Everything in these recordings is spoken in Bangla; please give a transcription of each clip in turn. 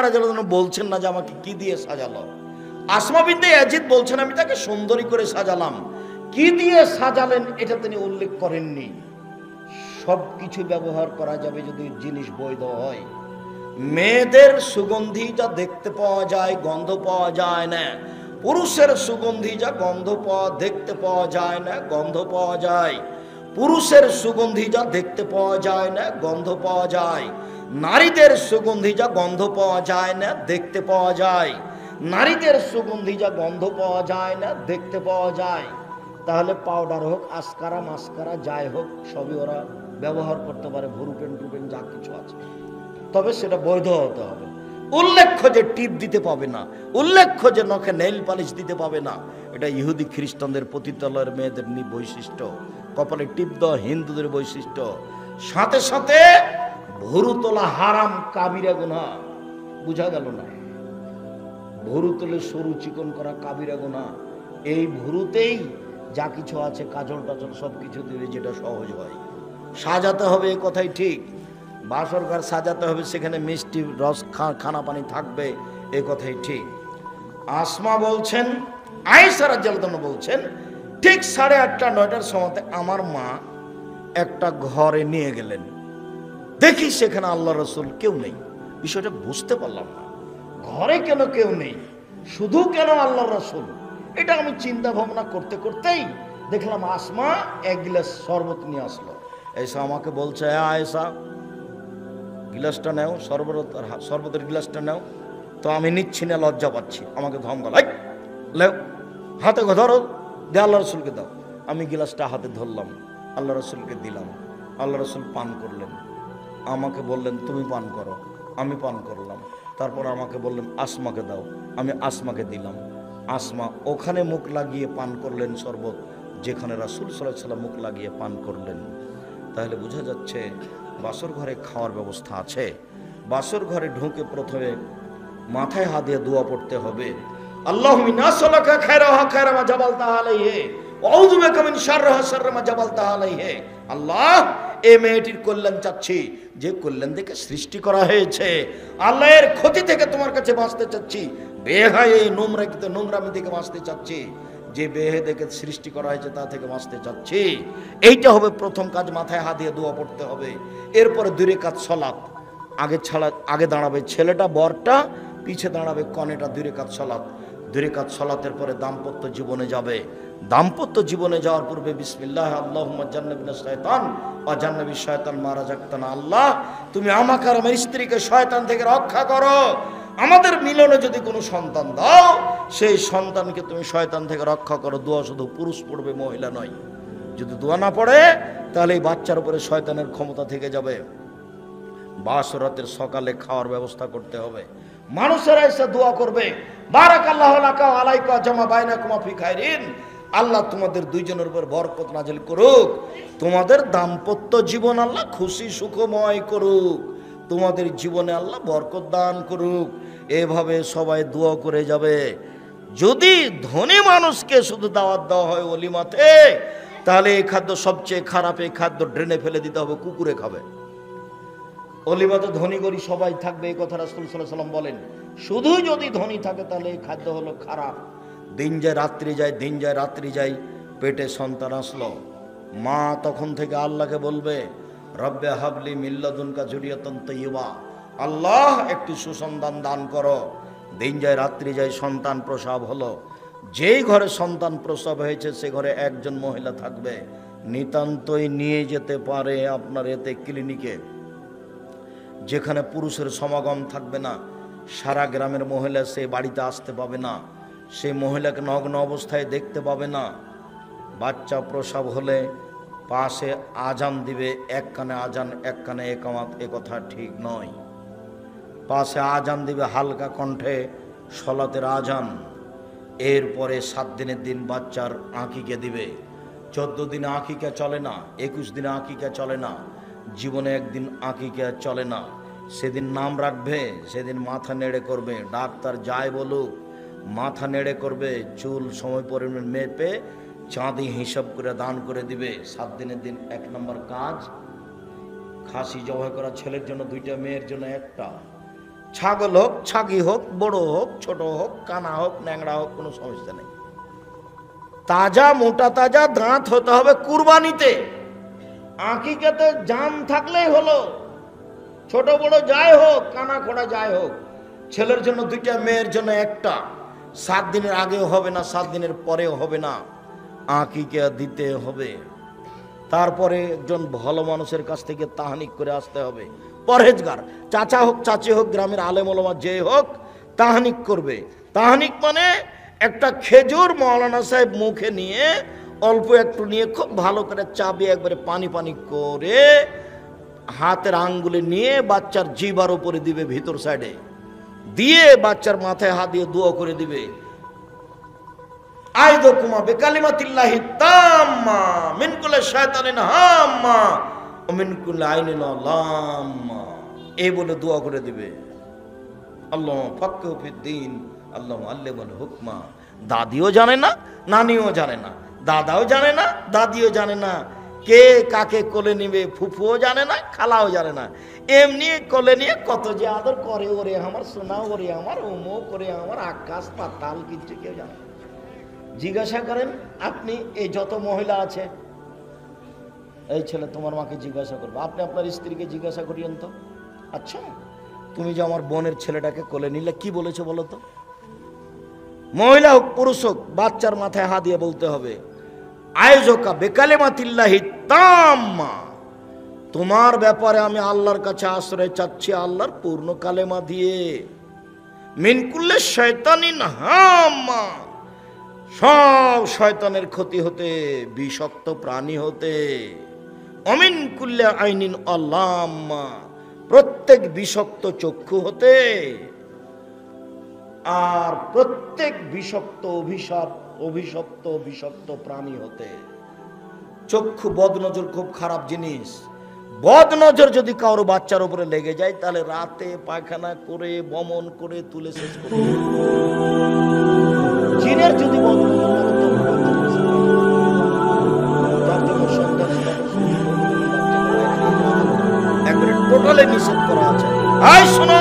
রাদিয়াল্লাহু বলছেন না যে আমাকে কি দিয়ে সাজালো। আসমা বিনতে ইয়াজিদ বলছেন আমি তাকে সুন্দরী করে সাজালাম। কি দিয়ে সাজালেন এটা তিনি উল্লেখ করেননি। সব কিছু ব্যবহার করা যাবে যদি জিনিস বৈধ হয়। মেয়েদের সুগন্ধি যা দেখতে পাওয়া যায়, গন্ধ পাওয়া যায় না। পুরুষের সুগন্ধি যা গন্ধ পাওয়া দেখতে পাওয়া যায় না, গন্ধ পাওয়া যায়। পুরুষের সুগন্ধি যা দেখতে পাওয়া যায় না, গন্ধ পাওয়া যায়। নারীদের সুগন্ধি যা গন্ধ পাওয়া যায় না, দেখতে পাওয়া যায়। নারীদের সুগন্ধি যা গন্ধ পাওয়া যায় না, দেখতে পাওয়া যায়। তাহলে পাউডার হোক, আসকারা মাস্কারা যাই হোক, সবই ওরা ব্যবহার করতে পারে, ভুরুপেন টুপেন যা কিছু আছে। তবে সেটা বৈধ হতে হবে। উল্লেখ্য যে টিপ দিতে পাবে না, উল্লেখ্য যে নখে নেইল পালিশ দিতে পাবে না, এটা ইহুদি খ্রিস্টানদের পতিতালয়ের মেয়েদের বৈশিষ্ট্য। কপালে টিপ দেওয়া হিন্দুদের বৈশিষ্ট্য। সাথে সাথে ভুরু তোলা হারাম, কাবিরা গুনাহ। বুঝা গেল না? ভুরু তোলে সরু চিকন করা কাবিরা গুনাহ। এই ভুরুতেই যা কিছু আছে, কাজল টাজল সব কিছু দিলে যেটা সহজ হয়। সাজাতে হবে, এ কথাই ঠিক। বাসর ঘর সাজাতে হবে, সেখানে মিষ্টি রস খানা পানি থাকবে, এ কথাই ঠিক। আসমা বলছেন, আয়েশা রাদিয়াল্লাহু বলছেন, ঠিক 8:30 9টার সময় আমার মা একটা ঘরে নিয়ে গেলেন। দেখি সেখানে আল্লাহ রসুল কেউ নেই। বিষয়টা বুঝতে পারলাম না, ঘরে কেন কেউ নেই, শুধু কেন আল্লাহ রসুল। এটা আমি চিন্তা ভাবনা করতে করতেই দেখলাম আসমা এক গ্লাস শরবত নিয়ে আসলো। এসে আমাকে বলছে, আয়েশা গিলাসটা নাও, শরবতের গিলাসটা নাও। তো আমি নিচ্ছি না, লজ্জা পাচ্ছি। আমাকে ধমকাল, লেও হাতে ধরো, দে আল্লাহ রসুলকে দাও। আমি গিলাসটা হাতে ধরলাম, আল্লাহ রসুলকে দিলাম। আল্লাহ রসুল পান করলেন। আমাকে বললেন তুমি পান করো। আমি পান করলাম। তারপর আমাকে বললেন আসমাকে দাও। আমি আসমাকে দিলাম। আসমা ওখানে মুখ লাগিয়ে পান করলেন শরবত, যেখানে রাসূল সাল্লাল্লাহু আলাইহি ওয়াসাল্লাম মুখ লাগিয়ে পান করলেন। তাহলে বোঝা যাচ্ছে বাসর ঘরে খাওয়ার ব্যবস্থা আছে। বাসর ঘরে ঢুকে প্রথমে মাথায় হাত দিয়ে দোয়া পড়তে হবে, আল্লাহুম্মা ইন্না নাসআলুকা খায়রাহা খায়রা মা জাবালতাহা আলাইহি ওয়া আউযু বিকা মিন শাররিহা শাররা মা জাবালতাহা আলাইহি। আল্লাহ, এই মেয়েটির কল্যাণ চাচ্ছি, যে কল্যাণ থেকে সৃষ্টি করা হয়েছে। আল্লাহ, এর ক্ষতি থেকে তোমার কাছে বাঁচতে চাচ্ছি। বেহায়া এই নোংরামি থেকে বাঁচতে চাচ্ছি। যে বেহে দেখে সৃষ্টি করা হয়েছে তা থেকে বাঁচতে চাচ্ছি। এইটা হবে প্রথম কাজ, মাথায় হাত দিয়ে দোয়া পড়তে হবে। এরপরে 2 রাকাত সালাত। আগে দাঁড়াবে ছেলেটা, বরটা, পিছে দাঁড়াবে কনেটা। 2 রাকাত সালাত। 2 রাকাত সালাতের পরে দাম্পত্য জীবনে যাবে। দাম্পত্য জীবনে যাওয়ার পূর্বে বিসমিল্লাহ আল্লাহুম্মা জান্নিবনা শায়তান ওয়া জান্নিবিশ শায়তান মা রাযাকতানা। আল্লাহ, তুমি আমাকে আর আমার স্ত্রীকে শয়তান থেকে রক্ষা করো। আমাদের মিলনে যদি কোনো সন্তান দাও, সেই সন্তানকে তুমি শয়তান থেকে রক্ষা করো। দোয়া শুধু পুরুষ পড়বে, মহিলা নয়। যদি দোয়া না পড়ে তাহলে এই বাচ্চার উপরে শয়তানের ক্ষমতা থেকে যাবে। বাসরাতের সকালে খাওয়ার ব্যবস্থা করতে হবে। মানুষেরা এসে দোয়া করবে, বারাকাল্লাহু লাকা ওয়া আলাইকা জামা বাইনাকুমা ফি খাইরিন। আল্লাহ তোমাদের দুইজনের উপর বরকত নাজিল করুক। তোমাদের দাম্পত্য জীবন আল্লাহ খুশি সুখময় করুক। তোমাদের জীবনে আল্লাহ বরকত দান করুক। এভাবে সবাই দোয়া করে যাবে। যদি ধনী মানুষকে শুধু দাওয়াত দেওয়া হয় ওলিমাতে, তাহলে এই খাদ্য সবচেয়ে খারাপ। এই খাদ্য ড্রেনে ফেলে দিতে হবে, কুকুরে খাবে। অলিমাতে ধনী গরিব সবাই থাকবে, এই কথা রাসূল সাল্লাল্লাহু আলাইহি ওয়াসাল্লাম বলেন। শুধু যদি ধনী থাকে তাহলে এই খাদ্য হলো খারাপ। দিন যায় রাত্রি যায়, দিন যায় রাত্রি যায়, পেটে সন্তান আসলো, মা তখন থেকে আল্লাহকে বলবে, রব্বে হাবলি মিন লাদুনকা যুরিয়াতান তাইয়্যিবা। আল্লাহ, একটি সুসন্তান দান করো। দিন যায় রাত্রি যায়, সন্তান প্রসব হলো। যেই ঘরে সন্তান প্রসব হয়েছে সে ঘরে একজন মহিলা থাকবে। নিতান্তই নিয়ে যেতে পারে আপনার এতে ক্লিনিকে, যেখানে পুরুষের সমাগম থাকবে না। সারা গ্রামের মহিলা সে বাড়িতে আসতে পাবে না, সেই মহিলাকে নগ্ন অবস্থায় দেখতে পাবে না। বাচ্চা প্রসব হলে পাশে আজান দিবে, এক কানে আজান এক কানে একামাত, এ কথা ঠিক নয়। পাশে আজান দিবে হালকা কণ্ঠে, সলাতের আজান। এরপরে 7 দিনের দিন বাচ্চার আঁকিকে দিবে। 14 দিনে আঁকিকা চলে না, 21 দিনে আঁকিকা চলে না, জীবনে একদিন আঁকিকা চলে না। সেদিন নাম রাখবে, সেদিন মাথা নেড়ে করবে। ডাক্তার যাই বলুক, মাথা নেড়ে করবে। চুল সময় পরিমাণ মেপে চাঁদি হিসাব করে দান করে দিবে। 7 দিনের দিন 1 নম্বর কাজ, খাসি জবাই করা, ছেলের জন্য 2টা, মেয়ের জন্য 1টা। ছাগল হোক, ছাগি হোক, বড় হোক, ছোট হোক, কানা হোক, ন্যাংরা হোক, কোনো সমস্যা নেই। তাজা মোটা তাজা দাঁত হতে হবে কুরবানিতে। আকিকাতে জান থাকলেই হলো, ছোট বড় যাই হোক, কানা খোড়া যাই হোক। ছেলের জন্য দুইটা, মেয়ের জন্য একটা। 7 দিনের আগেও হবে না, 7 দিনের পরেও হবে না, আকিকা দিতে হবে। তারপরে একজন ভালো মানুষের কাছ থেকে তাহানিক করে আসতে হবে, পরহেজগার, চাচা হোক চাচি হোক, গ্রামের আলেম ওলামা যে হোক, তাহানিক করবে। তাহানিক মানে একটা খেজুর মৌলানা সাহেব মুখে নিয়ে, অল্প একটু নিয়ে খুব ভালো করে চাবিয়ে একবারে পানি পানি করে হাতের আঙ্গুলে নিয়ে বাচ্চার জিবার উপরে দিবে, ভিতর সাইডে দিয়ে বাচ্চার মাথায় হাত দিয়ে দোয়া করে দিবে, আইদুকুমা বিকালিমাতিল্লাহি তাম্মা মিন কুল্লি শায়তানিন হাম্মা ওয়া মিন কুল্লি আইনিন লাম্মা, এই বলে দোয়া করে দিবে। আল্লাহু ফাক্কিহু ফিদ্দীন, আল্লাহু আল্লিমুল হুকমা। দাদিও জানে না, নানিও জানে না, দাদাও জানে না, দাদিও জানে না, কে কাকে কোলে নিবে ফুফুও জানে না, খালাও জানে না। এমনি কোলে নিয়ে কত যে আদর করে, ওরে আমার সোনা, ওরে আমার ওমো করে, আমার আকাশ পাতাল কিচ্ছু কেউ জানে না। জিজ্ঞাসা করেন আপনি, এই যত মহিলা আছে, এই ছেলে তোমার মাকে জিজ্ঞাসা করবে, আপনি আপনার স্ত্রীকে জিজ্ঞাসা করিয়েন তো, আচ্ছা তুমি যে আমার বোনের ছেলেটাকে কোলে নিলে কি বলেছো বলো তো? মহিলা হোক পুরুষ হোক, বাচ্চার মাথায় হাত দিয়ে বলতে হবে, আইজোকা বিকালিমাতিল্লাহি তাম্মা, তোমার ব্যাপারে আমি আল্লাহর কাছে আশ্রয় চাচ্ছি আল্লাহর পূর্ণ কালেমা দিয়ে, মিন কুল্লি শায়তানিন হাম্মা, সব শয়তানের ক্ষতি হতে, বিষাক্ত প্রাণী হতে, অমিন কুল্লি আইনিন লাম্মা, প্রত্যেক বিষাক্ত চক্ষু হতে, আর প্রত্যেক বিষাক্ত অভিশপ্ত বিষাক্ত প্রাণী হতে। চক্ষু, বদনজর খুব খারাপ জিনিস। বদনজর যদি কারো বাচ্চার উপরে লেগে যায়, তাহলে রাতে পায়খানা করে বমন করে তুলে শেষ করে। জিনের যদি বদনজর লাগে, তার জন্য সন্তান একবারে টোটালি নিষেধ করা আছে। আয় শোনো,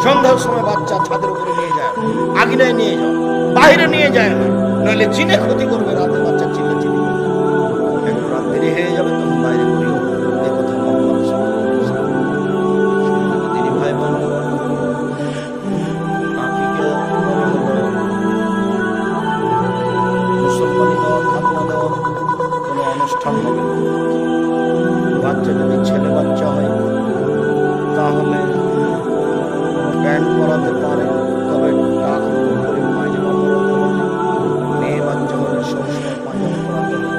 সন্ধ্যার সময় বাচ্চা ছাদের উপরে নিয়ে যায়, আগিনায় নিয়ে যাও, বাইরে নিয়ে যায় না, নইলে জিনে ক্ষতি করবে। রাতে বাচ্চা চিল্লা চিল্লি একটু রাত দেরি হয়ে যাবে, তখন বাইরে করিও। এই কথা তিনি ভাই বোন, মুসলমানি দেওয়া, খাতনা দেওয়া কোনো অনুষ্ঠান হবে না। বাচ্চা যদি ছেলে বাচ্চা হয় তাহলে প্যান্ট পরাতে পারে, তবে টাক করে পায়জামা পরাতে হবে। মেয়ে বাচ্চা হলে সবসময় পায়জামা পরাতে হবে,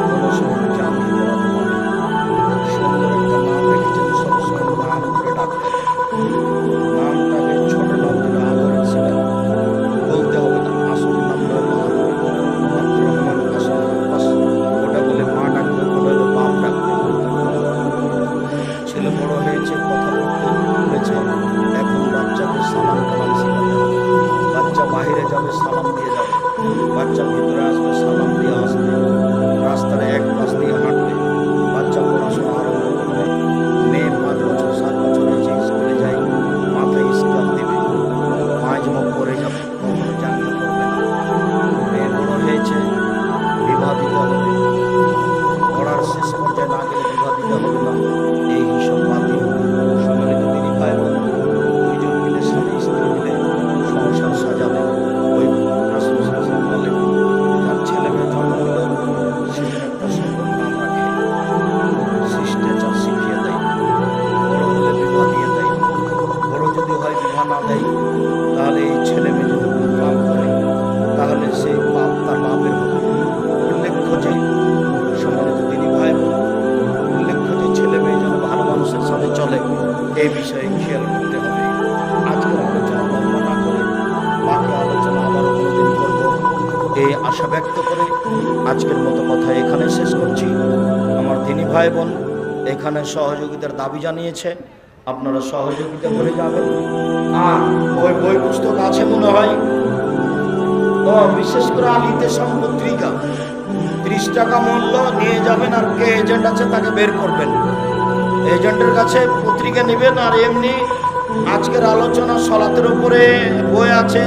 কোনো সময় জামা পরাতে হবে। সুন্দর একটা নাম রেখেছেন, সবসময় নাম করে ডাকতে হবে। নামটাকে ছোট নাম দিলে আদরের ছেলে বলতে হবে না, আসল নামটা আব্দুর রহমান আসল বাস, ওটা বলে মা ডাকতে, ওটা হলে বাপ ডাকতে। ছেলে বড় হয়েছে, কথা বলতে হয়েছে, এখন বাচ্চাকে সালাম কালাম শেখাতে হবে। বাচ্চা বাহিরে যাবে, সালাম দিয়ে যাবে, বাচ্চা ভিতরে আসবে, সালাম দিয়ে আসবে, রাস্তায় এক পাশ দিয়ে হাঁটবে। বাচ্চা পড়াশোনা আরম্ভ করবে, মেয়ে 5 বছর 7 বছর হয়েছে, স্কুলে যায়, মাথায় স্কার্ফ দিবে, পায়জামা পরে যাবে, কখনো জানতে পারবে না। মেয়ে বড় হয়েছে, বিবাহ দিতে হবে, পড়ার শেষ পর্যায়ে না গেলে বিবাহ দিতে হবে না। এই হিসাব বাদ দিয়ে সম্মানিত তিনি ভাই বোন, দুইজন মিলে স্বামী স্ত্রী মিলে সংসার সাজাবে। ওই রাসূল সাল্লাল্লাহু আলাইহি ওয়াসাল্লাম বলেন, তার ছেলে মেয়ে জন্ম হলে সেদিন একটা সুন্দর নাম রাখে, শিষ্টাচার শিখিয়ে দেয়, বড় হলে বিবাহ দিয়ে দেয়। বড় যদি হয় বিবাহ না দেয়, তাহলে এই ছেলে মেয়ে যদি পাপ করে, তাহলে সেই পাপ তার বাপের হবে। উল্লেখ্য যে সম্মানিত তিনি ভাই বোন, উল্লেখ্য যে ছেলে মেয়ে যেন ভালো মানুষের সাথে চলে, এই বিষয়ে খেয়াল করতে হবে। আজকের আলোচনা লম্বা না করে বাকি আলোচনা আবারও কোনোদিন করব, এই আশা ব্যক্ত করে আজকের মতো কথা এখানে শেষ করছি। আমার দিনী ভাই বোন এখানে সহযোগিতার দাবি জানিয়েছে, আপনারা সহযোগিতা করে যাবেন। আর ওই বই পুস্তক আছে মনে হয়, ও বিশেষ করে আলিতে পত্রিকা 30 টাকা মূল্য নিয়ে যাবেন, আর কে এজেন্ট আছে তাকে বের করবেন। এজেন্টের কাছে পত্রিকা নেবেন, আর এমনি আজকের আলোচনা সালাতের উপরে বই আছে,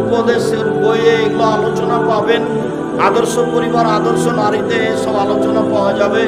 উপদেশের বইয়ে এগুলো আলোচনা পাবেন। আদর্শ পরিবার, আদর্শ নারীতে সব আলোচনা পাওয়া যাবে।